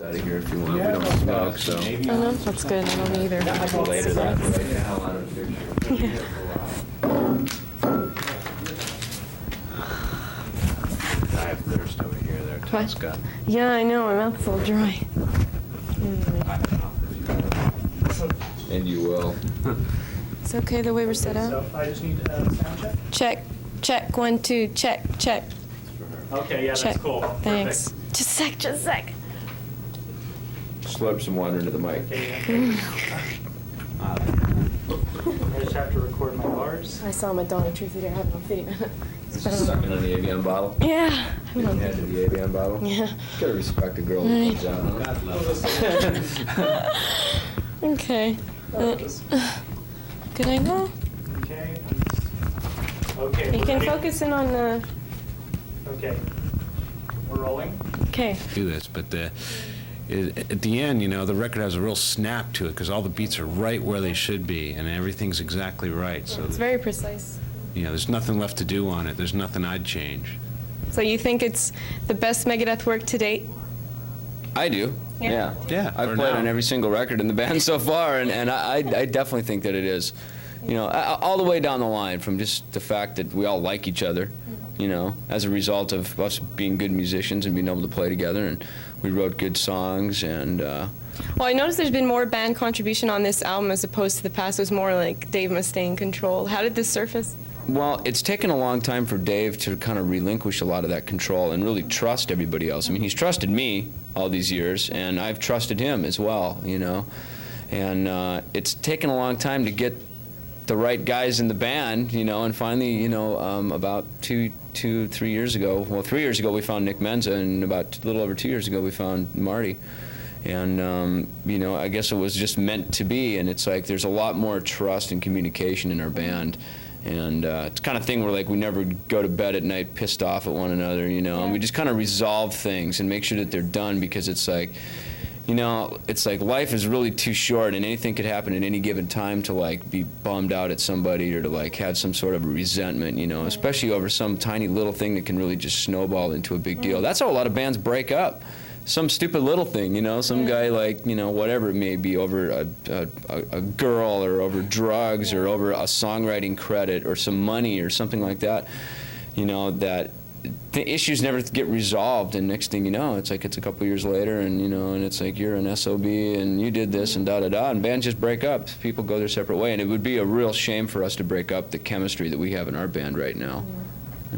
Out of here if you want. We don't smoke, so. Oh no, that's good. I don't either. Later that. I have thirst over here, there, Tosca. Yeah, I know. My mouth's a little dry. And you will. It's okay the way we're set up. So I just need a sound check? Check. Check. 1, 2. Check. Check. Okay, yeah, Check. that's cool. Thanks. Perfect. Just a sec. Just a sec. Slurp some water into the mic. Okay, I just have to record my bars. I saw Madonna Truth Eater have it on video. Just sucking on the Avion bottle. Yeah. Give me hand to the Avion bottle. Yeah. You gotta respect a girl who comes out. Okay. Could I go? Okay. Okay. You we're can ready? focus in on the. Okay. We're rolling. Okay. Do this, but at the end, you know, the record has a real snap to it because all the beats are right where they should be, and everything's exactly right. So, It's very precise. you know, there's nothing left to do on it. There's nothing I'd change. So you think it's the best Megadeth work to date? I do. Yeah. Yeah, I've for played now. on every single record in the band so far, and I definitely think that it is. You know, all the way down the line, from just the fact that we all like each other, you know, as a result of us being good musicians and being able to play together, and we wrote good songs, and Well, I noticed there's been more band contribution on this album as opposed to the past. It was more like Dave Mustaine control. How did this surface? well, it's taken a long time for Dave to kind of relinquish a lot of that control and really trust everybody else. I mean, he's trusted me all these years, and I've trusted him as well, you know, and it's taken a long time to get the right guys in the band, you know, and finally, you know, about 3 years ago, well, 3 years ago we found Nick Menza, and about a little over 2 years ago we found Marty. And, you know, I guess it was just meant to be, and it's like there's a lot more trust and communication in our band. And it's the kind of thing where, like, we never go to bed at night pissed off at one another, you know, and we just kind of resolve things and make sure that they're done, because it's like, you know, it's like life is really too short, and anything could happen at any given time to, like, be bummed out at somebody or to, like, have some sort of a resentment, you know, especially over some tiny little thing that can really just snowball into a big deal. That's how a lot of bands break up. Some stupid little thing, you know, some guy, like, you know, whatever it may be, over a girl or over drugs or over a songwriting credit or some money or something like that, you know, that the issues never get resolved, and next thing you know, it's like it's a couple years later, and, you know, and it's like you're an SOB and you did this and da-da-da, and bands just break up. People go their separate way, and it would be a real shame for us to break up the chemistry that we have in our band right now.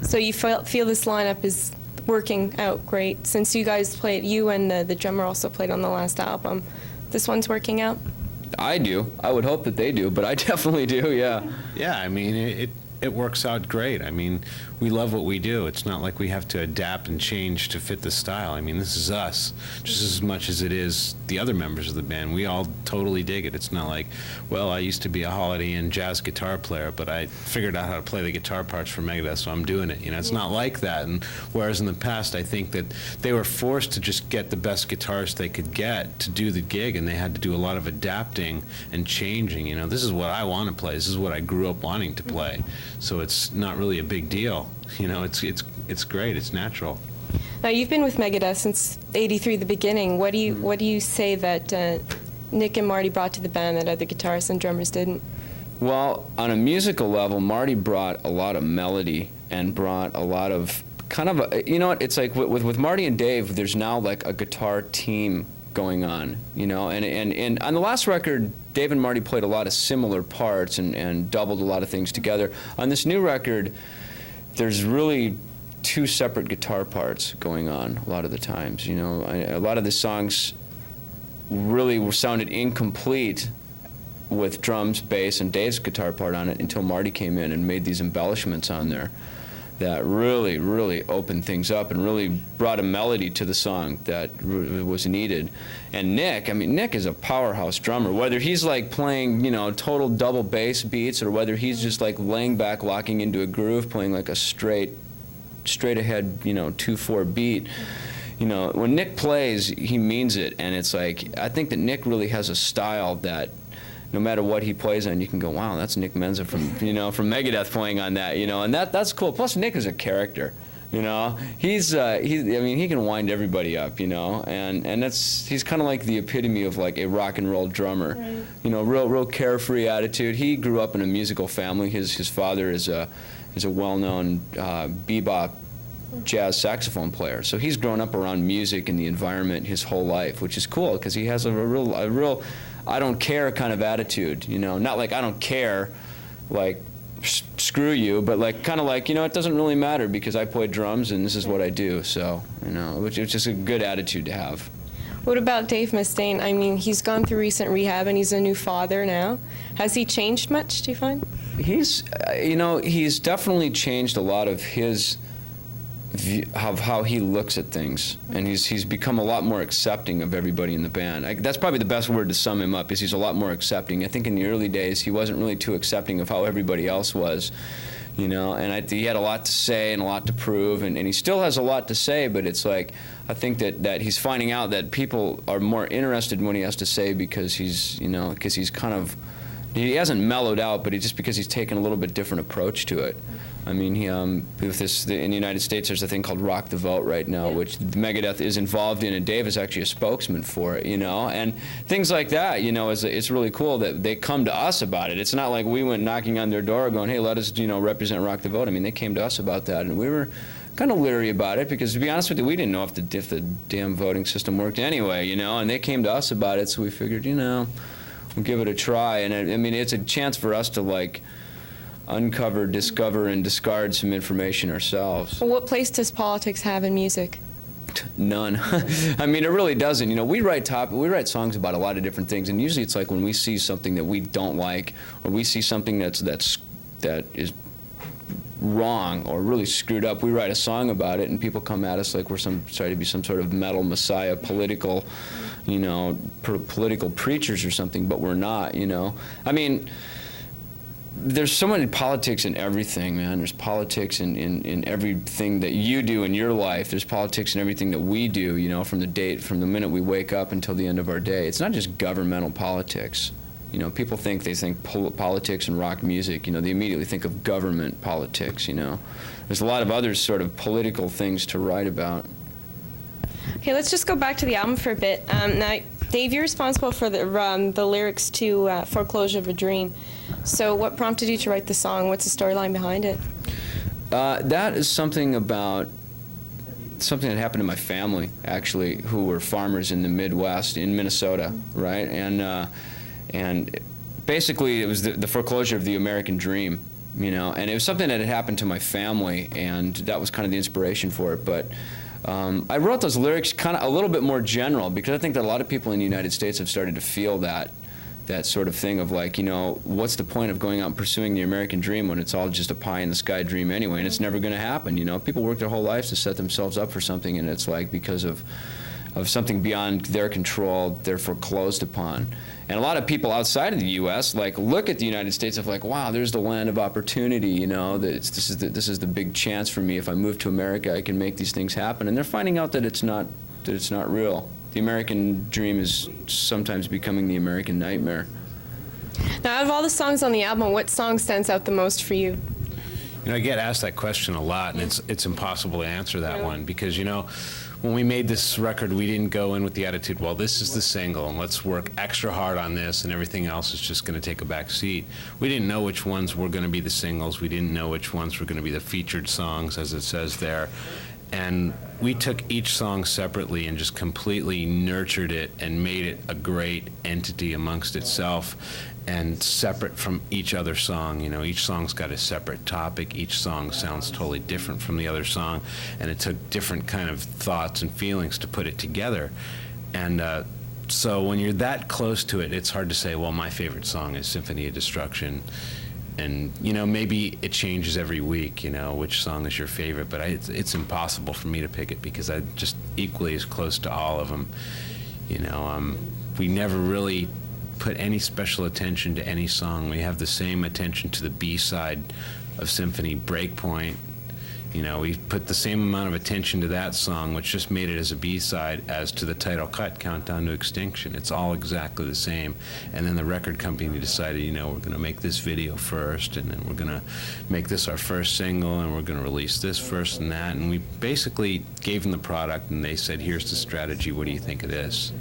So you feel this lineup is working out great, since you guys played, you and the drummer also played on the last album. This one's working out? I do. I would hope that they do, but I definitely do, yeah. Yeah, I mean, it works out great. I mean, we love what we do. It's not like we have to adapt and change to fit the style. I mean, this is us just as much as it is the other members of the band. We all totally dig it. It's not like, well, I used to be a Holiday Inn jazz guitar player, but I figured out how to play the guitar parts for Megadeth, so I'm doing it. You know, it's not like that. And whereas in the past, I think that they were forced to just get the best guitarists they could get to do the gig, and they had to do a lot of adapting and changing. You know, this is what I want to play. This is what I grew up wanting to play. So it's not really a big deal. You know, it's great. It's natural. Now, you've been with Megadeth since '83, the beginning. What do you say that Nick and Marty brought to the band that other guitarists and drummers didn't? Well, on a musical level, Marty brought a lot of melody and brought a lot of kind of a, you know what, it's like with Marty and Dave, there's now like a guitar team going on, you know, and on the last record, Dave and Marty played a lot of similar parts and doubled a lot of things together. On this new record, there's really two separate guitar parts going on a lot of the times, you know. A lot of the songs really sounded incomplete with drums, bass, and Dave's guitar part on it until Marty came in and made these embellishments on there that really, really opened things up and really brought a melody to the song that was needed. And Nick, I mean, Nick is a powerhouse drummer. Whether he's like playing, you know, total double bass beats, or whether he's just like laying back, locking into a groove, playing like a straight ahead, you know, 2/4 beat. You know, when Nick plays, he means it, and it's like, I think that Nick really has a style that no matter what he plays on, you can go, wow, that's Nick Menza from, you know, from Megadeth playing on that, you know, and that's cool. Plus, Nick is a character. You know, I mean, he can wind everybody up, you know, and he's kind of like the epitome of like a rock and roll drummer. Right. You know, real carefree attitude. He grew up in a musical family. His father is a well-known bebop jazz saxophone player. So he's grown up around music and the environment his whole life, which is cool because he has a real I don't care kind of attitude, you know, not like I don't care, like screw you, but like kind of like, you know, it doesn't really matter because I play drums and this is what I do. So, you know, it's just a good attitude to have. What about Dave Mustaine? I mean, he's gone through recent rehab and he's a new father now. Has he changed much, do you find? He's, you know, he's definitely changed a lot of his of how he looks at things, and he's become a lot more accepting of everybody in the band. That's probably the best word to sum him up, is he's a lot more accepting. I think in the early days he wasn't really too accepting of how everybody else was, you know, and he had a lot to say and a lot to prove, and he still has a lot to say, but it's like, I think that he's finding out that people are more interested in what he has to say because he's, you know, because he's kind of, he hasn't mellowed out, but just because he's taken a little bit different approach to it. I mean, in the United States, there's a thing called Rock the Vote right now, which Megadeth is involved in, and Dave is actually a spokesman for it, you know, and things like that, you know, it's really cool that they come to us about it. It's not like we went knocking on their door going, hey, let us, you know, represent Rock the Vote. I mean, they came to us about that, and we were kind of leery about it because, to be honest with you, we didn't know if the damn voting system worked anyway, you know, and they came to us about it, so we figured, you know, we'll give it a try. And I mean, it's a chance for us to, like, uncover, discover, and discard some information ourselves. Well, what place does politics have in music? None. I mean, it really doesn't. You know, we write songs about a lot of different things, and usually it's like when we see something that we don't like, or we see something that is wrong or really screwed up, we write a song about it, and people come at us like we're trying to be some sort of metal messiah, political, you know, political preachers or something, but we're not. You know, I mean, there's so many politics in everything, man. There's politics in everything that you do in your life. There's politics in everything that we do, you know, from the minute we wake up until the end of our day. It's not just governmental politics. You know, people think politics and rock music, you know, they immediately think of government politics, you know. There's a lot of other sort of political things to write about. Okay, let's just go back to the album for a bit. Now, Dave, you're responsible for the lyrics to Foreclosure of a Dream. So what prompted you to write the song? What's the storyline behind it? That is something that happened to my family, actually, who were farmers in the Midwest, in Minnesota, right? And basically it was the foreclosure of the American dream, you know, and it was something that had happened to my family, and that was kind of the inspiration for it. But I wrote those lyrics kind of a little bit more general because I think that a lot of people in the United States have started to feel that sort of thing of like, you know, what's the point of going out and pursuing the American dream when it's all just a pie-in-the-sky dream anyway, and it's never going to happen, you know? People work their whole lives to set themselves up for something, and it's like because of something beyond their control, they're foreclosed upon. And a lot of people outside of the U.S. like look at the United States of like, wow, there's the land of opportunity, you know, this is the big chance for me. If I move to America, I can make these things happen. And they're finding out that it's not real. The American dream is sometimes becoming the American nightmare. Now, out of all the songs on the album, what song stands out the most for you? You know, I get asked that question a lot, and it's impossible to answer that one because, you know, when we made this record, we didn't go in with the attitude, well, this is the single, and let's work extra hard on this, and everything else is just going to take a back seat. We didn't know which ones were going to be the singles. We didn't know which ones were going to be the featured songs, as it says there. And we took each song separately and just completely nurtured it and made it a great entity amongst itself and separate from each other song. You know, each song's got a separate topic. Each song sounds totally different from the other song, and it took different kind of thoughts and feelings to put it together. And so when you're that close to it, it's hard to say, well, my favorite song is Symphony of Destruction. And, you know, maybe it changes every week, you know, which song is your favorite, but it's impossible for me to pick it because I'm just equally as close to all of them. You know, we never really put any special attention to any song. We have the same attention to the B-side of Symphony, Breakpoint. You know, we put the same amount of attention to that song, which just made it as a B-side, as to the title cut, Countdown to Extinction. It's all exactly the same. And then the record company decided, you know, we're going to make this video first, and then we're going to make this our first single, and we're going to release this first and that. And we basically gave them the product, and they said, here's the strategy. What do you think of this?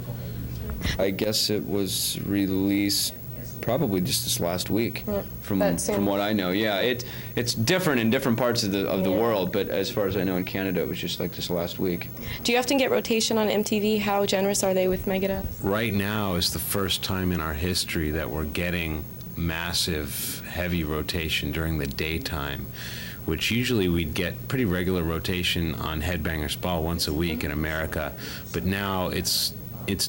I guess it was released probably just this last week, from what I know. Yeah, it's different in different parts of the world, but as far as I know, in Canada, it was just like this last week. Do you often get rotation on MTV? How generous are they with Megadeth? Right now is the first time in our history that we're getting massive, heavy rotation during the daytime, which usually we'd get pretty regular rotation on Headbangers Ball once a week in America, but now it's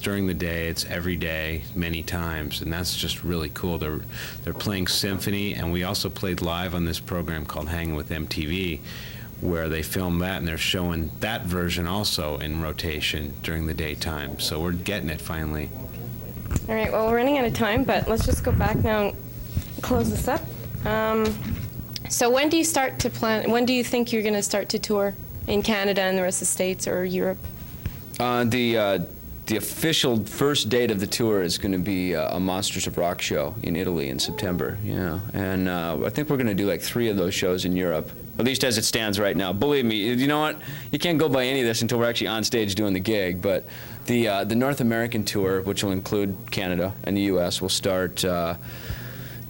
during the day, it's every day, many times, and that's just really cool. They're playing symphony, and we also played live on this program called Hanging with MTV, where they filmed that, and they're showing that version also in rotation during the daytime. So we're getting it finally. All right, well, we're running out of time, but let's just go back now and close this up. So when do you start to plan, when do you think you're going to start to tour in Canada and the rest of the States or Europe? The official first date of the tour is going to be a Monsters of Rock show in Italy in September. Yeah, and I think we're going to do like 3 of those shows in Europe, at least as it stands right now. Believe me, you know what? You can't go by any of this until we're actually on stage doing the gig. But the North American tour, which will include Canada and the U.S., will start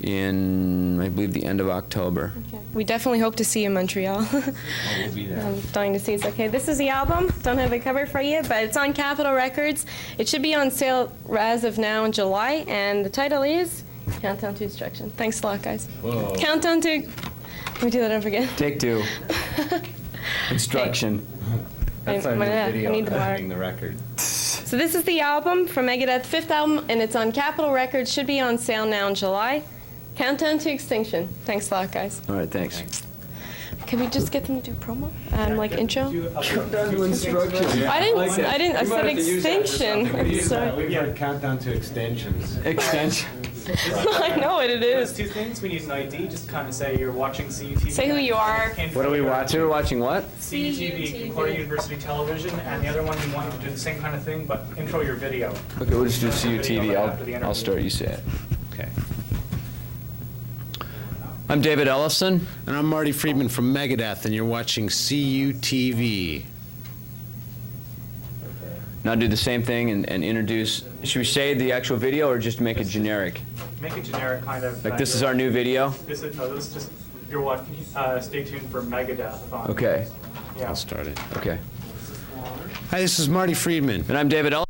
in, I believe, the end of October. Okay. We definitely hope to see you in Montreal. We'll be there. I'm dying to see it. Okay, this is the album. Don't have a cover for you, but it's on Capitol Records. It should be on sale as of now in July, and the title is Countdown to Destruction. Thanks a lot, guys. Whoa. Countdown to... Can we do that over again? Take 2. Instruction. That's our new I video need the bar. the record. So this is the album from Megadeth, 5th album, and it's on Capitol Records. Should be on sale now in July. Countdown to Extinction. Thanks a lot, guys. All right, thanks. Can we just get them to do promo? Like intro? Countdown to instruction. I said extinction. I'm sorry. We've got Countdown to Extensions. Extension. I know what it There's is. 2 things. We need an ID. Just kind of say you're watching CUTV. Say who you are. What are we watching? We're watching what? CUTV, Concordia University Television, and the other one you want to do the same kind of thing, but intro your video. Okay, we'll just do CUTV. I'll start. You say it. Okay. I'm David Ellefson. And I'm Marty Friedman from Megadeth, and you're watching CUTV. Now do the same thing and introduce. Should we say the actual video or just make it generic? Make it generic, kind of. Like this is our new video? This is just you're watching. Stay tuned for Megadeth. Okay. Yeah. I'll start it. Okay. Hi, this is Marty Friedman. And I'm David Ellefson.